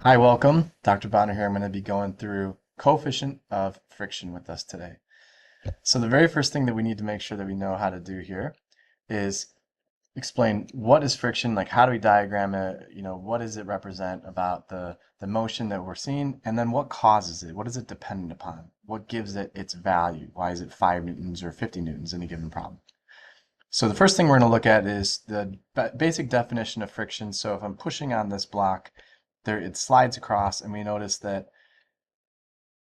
Hi, welcome. Dr. Bonner here. I'm going to be going through coefficient of friction with us today. So the very first thing that we need to make sure that we know how to do here is explain what is friction, like how do we diagram it, what does it represent about the motion that we're seeing, and then what causes it, what is it dependent upon, what gives it its value, why is it 5 newtons or 50 newtons in a given problem. So the first thing we're going to look at is the basic definition of friction. So if I'm pushing on this block, it slides across, and we notice that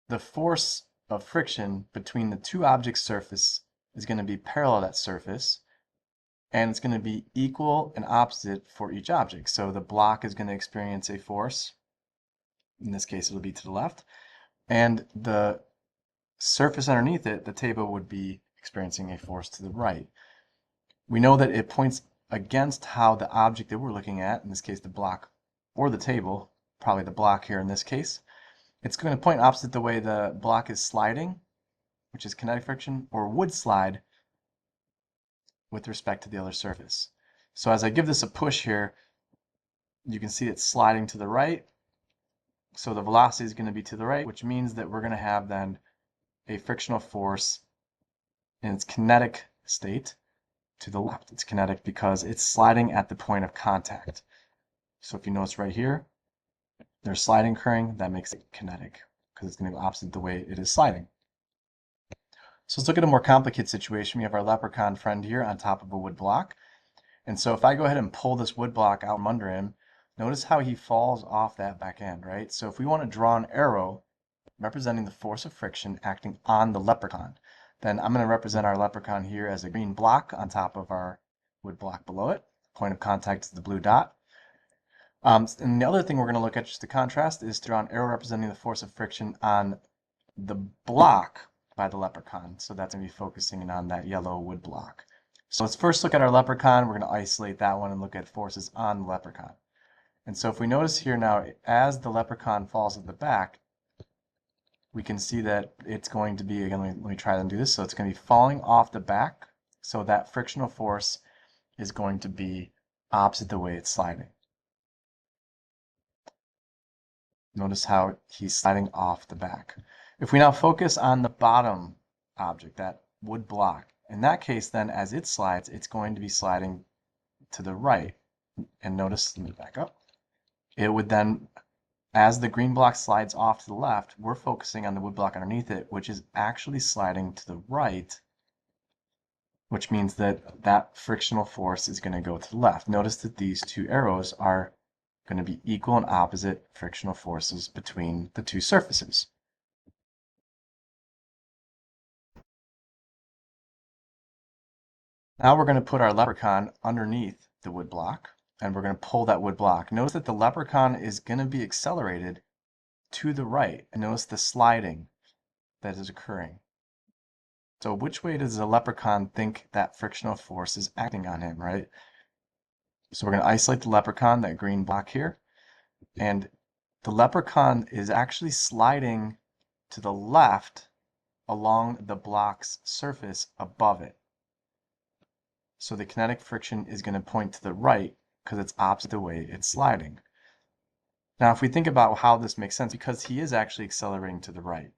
the force of friction between the two objects' surface is going to be parallel to that surface, and it's going to be equal and opposite for each object. So the block is going to experience a force, in this case it'll be to the left, and the surface underneath it, the table, would be experiencing a force to the right. We know that it points against how the object that we're looking at, in this case the block or the table, probably the block here in this case, it's going to point opposite the way the block is sliding, which is kinetic friction, or would slide with respect to the other surface. So as I give this a push here, you can see it's sliding to the right. So the velocity is going to be to the right, which means that we're going to have then a frictional force in its kinetic state to the left. It's kinetic because it's sliding at the point of contact. So if you notice right here, there's sliding occurring. That makes it kinetic because it's going to go opposite the way it is sliding. So let's look at a more complicated situation. We have our leprechaun friend here on top of a wood block. And so if I go ahead and pull this wood block out from under him, notice how he falls off that back end, right? So if we want to draw an arrow representing the force of friction acting on the leprechaun, then I'm going to represent our leprechaun here as a green block on top of our wood block below it. Point of contact is the blue dot. And the other thing we're going to look at, just to contrast, is to draw an arrow representing the force of friction on the block by the leprechaun. So that's going to be focusing in on that yellow wood block. So let's first look at our leprechaun. We're going to isolate that one and look at forces on the leprechaun. And so if we notice here now, as the leprechaun falls at the back, we can see that it's going to be, again, let me try and do this. So it's going to be falling off the back. So that frictional force is going to be opposite the way it's sliding. Notice how he's sliding off the back. If we now focus on the bottom object, that wood block, in that case then as it slides, it's going to be sliding to the right. And notice, let me back up. It would then, as the green block slides off to the left, we're focusing on the wood block underneath it, which is actually sliding to the right, which means that that frictional force is going to go to the left. Notice that these two arrows are going to be equal and opposite frictional forces between the two surfaces. Now we're going to put our leprechaun underneath the wood block, and we're going to pull that wood block. Notice that the leprechaun is going to be accelerated to the right, and notice the sliding that is occurring. So which way does the leprechaun think that frictional force is acting on him, right? So we're going to isolate the leprechaun, that green block here, and the leprechaun is actually sliding to the left along the block's surface above it. So the kinetic friction is going to point to the right because it's opposite the way it's sliding. Now, if we think about how this makes sense, because he is actually accelerating to the right.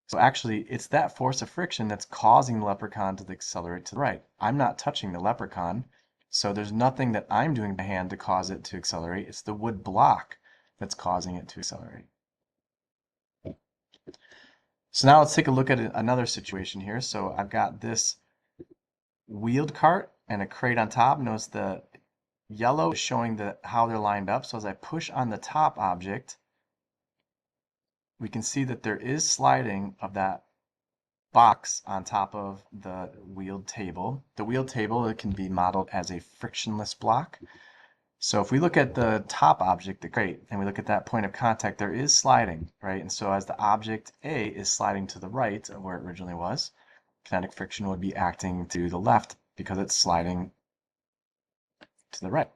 So actually, it's that force of friction that's causing the leprechaun to accelerate to the right. I'm not touching the leprechaun, so there's nothing that I'm doing by hand to cause it to accelerate. It's the wood block that's causing it to accelerate. So now let's take a look at another situation here. So I've got this wheeled cart and a crate on top. Notice the yellow is showing how they're lined up. So as I push on the top object, we can see that there is sliding of that box on top of the wheeled table. The wheeled table, it can be modeled as a frictionless block. So if we look at the top object, the crate, and we look at that point of contact, there is sliding, right? And so as the object A is sliding to the right of where it originally was, kinetic friction would be acting to the left because it's sliding to the right.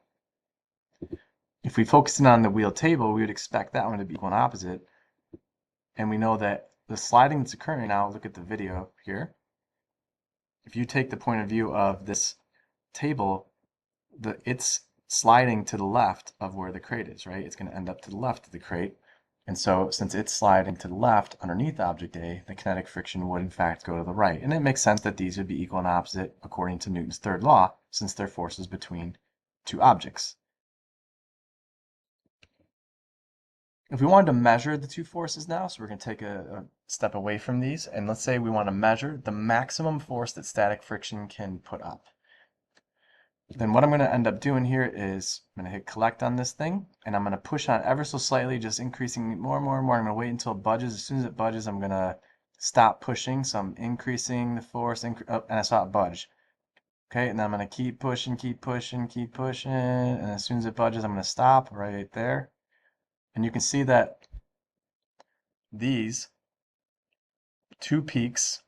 If we focus in on the wheeled table, we would expect that one to be equal and opposite. And we know that the sliding that's occurring now, look at the video here. If you take the point of view of this table, its sliding to the left of where the crate is, right? It's going to end up to the left of the crate. And so since it's sliding to the left underneath object A, the kinetic friction would in fact go to the right. And it makes sense that these would be equal and opposite according to Newton's third law, since they're forces between two objects. If we wanted to measure the two forces now, so we're going to take a step away from these, and let's say we want to measure the maximum force that static friction can put up. Then what I'm going to end up doing here is I'm going to hit collect on this thing, and I'm going to push on ever so slightly, just increasing it more and more and more. I'm going to wait until it budges. As soon as it budges, I'm going to stop pushing. So I'm increasing the force, and I saw it budge. Okay, and then I'm going to keep pushing, keep pushing, keep pushing, and as soon as it budges, I'm going to stop right there. And you can see that these two peaks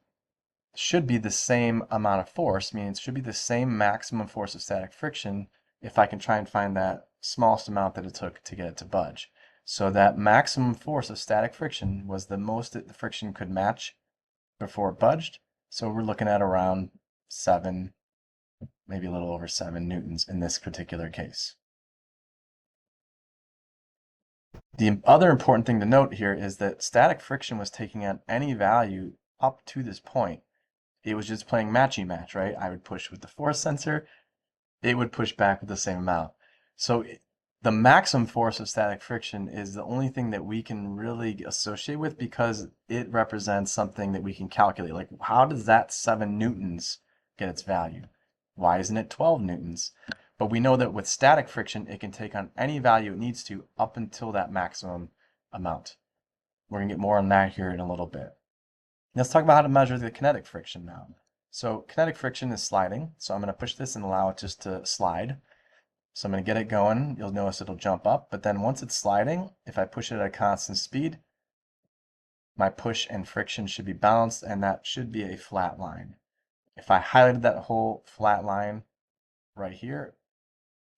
should be the same amount of force, meaning it should be the same maximum force of static friction if I can try and find that smallest amount that it took to get it to budge. So that maximum force of static friction was the most that the friction could match before it budged. So we're looking at around 7, maybe a little over 7 newtons in this particular case. The other important thing to note here is that static friction was taking on any value up to this point. It was just playing matchy match, right? I would push with the force sensor, it would push back with the same amount. So the maximum force of static friction is the only thing that we can really associate with because it represents something that we can calculate. Like, how does that 7 newtons get its value? Why isn't it 12 newtons? But we know that with static friction, it can take on any value it needs to up until that maximum amount. We're going to get more on that here in a little bit. Let's talk about how to measure the kinetic friction now. So kinetic friction is sliding. So I'm going to push this and allow it just to slide. So I'm going to get it going. You'll notice it'll jump up. But then once it's sliding, if I push it at a constant speed, my push and friction should be balanced, and that should be a flat line. If I highlighted that whole flat line right here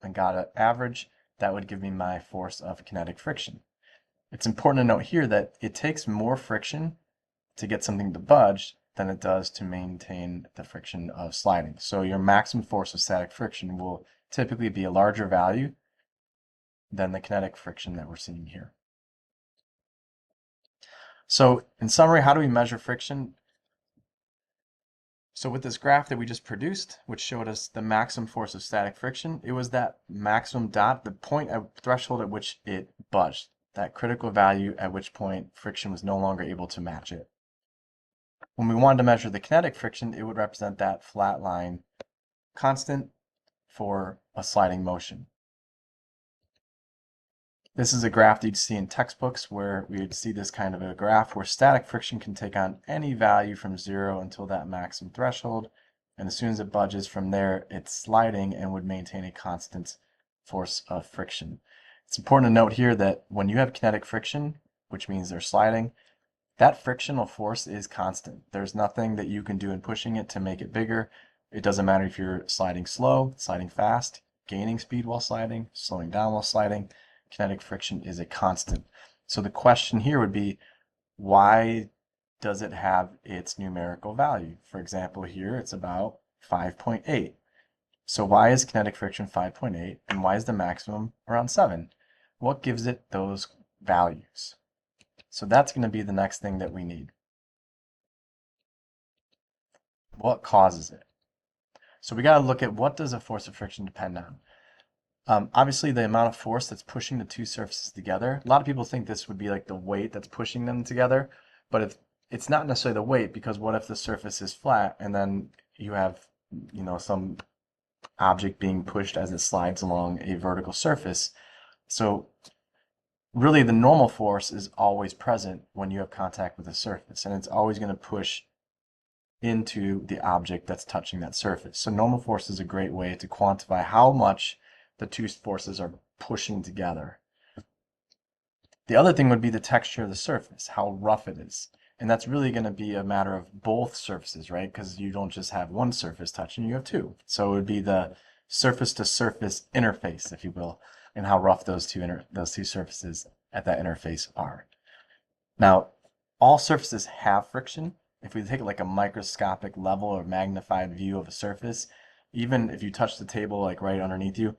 and got an average, that would give me my force of kinetic friction. It's important to note here that it takes more friction to get something to budge than it does to maintain the friction of sliding. So your maximum force of static friction will typically be a larger value than the kinetic friction that we're seeing here. So in summary, how do we measure friction? So with this graph that we just produced, which showed us the maximum force of static friction, it was that maximum dot, the point at threshold at which it budged, that critical value at which point friction was no longer able to match it. When we wanted to measure the kinetic friction, it would represent that flat line constant for a sliding motion. This is a graph that you'd see in textbooks where we would see this kind of a graph where static friction can take on any value from 0 until that maximum threshold. And as soon as it budges from there, it's sliding and would maintain a constant force of friction. It's important to note here that when you have kinetic friction, which means they're sliding, that frictional force is constant. There's nothing that you can do in pushing it to make it bigger. It doesn't matter if you're sliding slow, sliding fast, gaining speed while sliding, slowing down while sliding. Kinetic friction is a constant. So the question here would be, why does it have its numerical value? For example, here it's about 5.8. So why is kinetic friction 5.8 and why is the maximum around 7? What gives it those values? So that's going to be the next thing that we need. What causes it? So we got to look at what does a force of friction depend on. Obviously, the amount of force that's pushing the two surfaces together. A lot of people think this would be like the weight that's pushing them together, but if it's not necessarily the weight, because what if the surface is flat and then you have, some object being pushed as it slides along a vertical surface? So really the normal force is always present when you have contact with a surface, and it's always going to push into the object that's touching that surface. So normal force is a great way to quantify how much the two forces are pushing together. The other thing would be the texture of the surface, how rough it is. And that's really going to be a matter of both surfaces, right? Because you don't just have one surface touching, you have two. So it would be the surface to surface interface, if you will, and how rough those two surfaces at that interface are. Now, all surfaces have friction. If we take like a microscopic level or magnified view of a surface, even if you touch the table like right underneath you,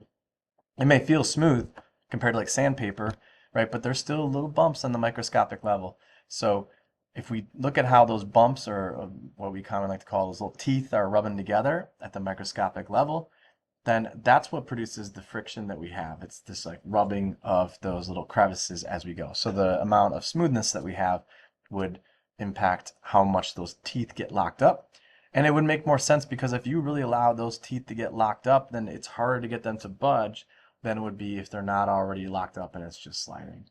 It may feel smooth compared to like sandpaper, right? But there's still little bumps on the microscopic level. So if we look at how those bumps, or what we commonly like to call those little teeth, are rubbing together at the microscopic level, then that's what produces the friction that we have. It's this like rubbing of those little crevices as we go. So the amount of smoothness that we have would impact how much those teeth get locked up. And it would make more sense, because if you really allow those teeth to get locked up, then it's harder to get them to budge than it would be if they're not already locked up and it's just sliding.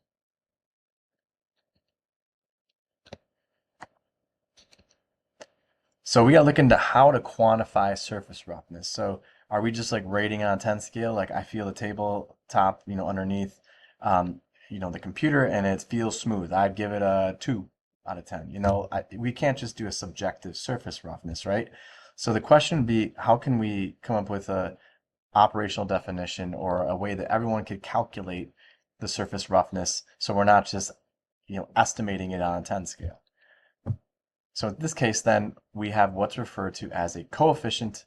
So we got to look into how to quantify surface roughness. So are we just like rating on a 10 scale? Like I feel the tabletop, underneath, the computer, and it feels smooth. I'd give it a 2 out of 10. We can't just do a subjective surface roughness, right? So the question would be, how can we come up with a operational definition, or a way that everyone could calculate the surface roughness, so we're not just, estimating it on a 10 scale? So in this case, then, we have what's referred to as a coefficient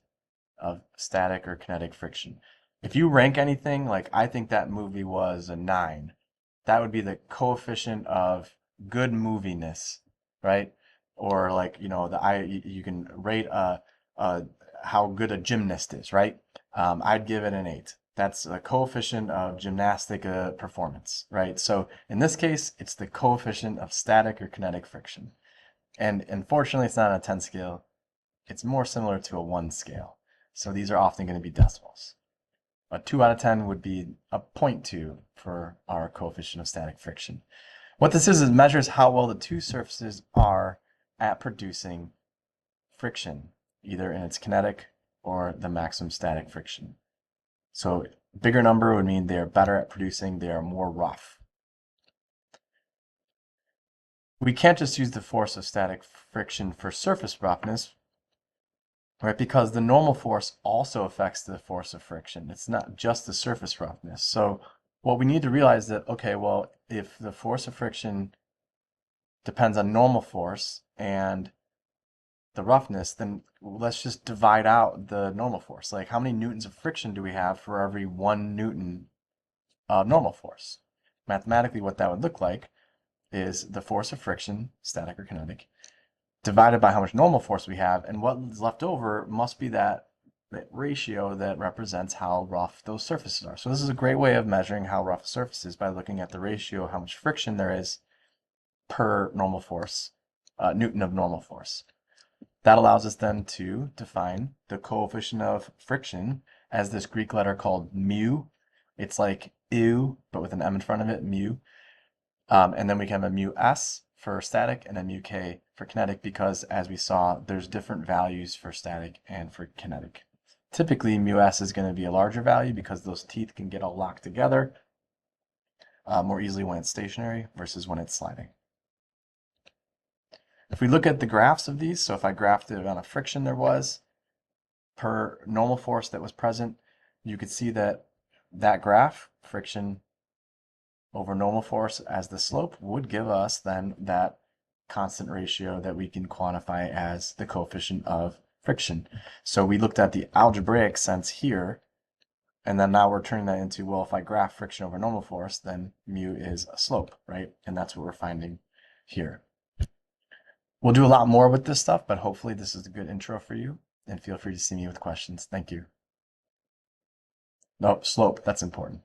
of static or kinetic friction. If you rank anything, like I think that movie was a 9, that would be the coefficient of good moviness, right? Or like, you can rate how good a gymnast is, right? I'd give it an 8. That's a coefficient of gymnastic performance, right? So in this case, it's the coefficient of static or kinetic friction. And unfortunately, it's not on a 10 scale. It's more similar to a 1 scale. So these are often going to be decimals. A 2 out of 10 would be a 0.2 for our coefficient of static friction. What this is, it measures how well the two surfaces are at producing friction, either in its kinetic or the maximum static friction. So bigger number would mean they are better at producing, they are more rough. We can't just use the force of static friction for surface roughness, right? Because the normal force also affects the force of friction. It's not just the surface roughness. So what we need to realize that, okay, well, if the force of friction depends on normal force and the roughness, then let's just divide out the normal force. Like, how many newtons of friction do we have for every 1 newton of normal force? Mathematically, what that would look like is the force of friction, static or kinetic, divided by how much normal force we have, and what is left over must be that ratio that represents how rough those surfaces are. So this is a great way of measuring how rough a surface is, by looking at the ratio of how much friction there is per normal force, newton of normal force. That allows us then to define the coefficient of friction as this Greek letter called mu. It's like ew, but with an m in front of it, mu. And then we can have a mu s for static and a mu k for kinetic, because as we saw, there's different values for static and for kinetic. Typically, mu s is going to be a larger value because those teeth can get all locked together more easily when it's stationary versus when it's sliding. If we look at the graphs of these, so if I graphed the amount of friction there was per normal force that was present, you could see that that graph, friction over normal force as the slope, would give us then that constant ratio that we can quantify as the coefficient of friction. So we looked at the algebraic sense here, and then now we're turning that into, well, if I graph friction over normal force, then mu is a slope, right? And that's what we're finding here. We'll do a lot more with this stuff, but hopefully this is a good intro for you, and feel free to see me with questions. Thank you. No, slope, that's important.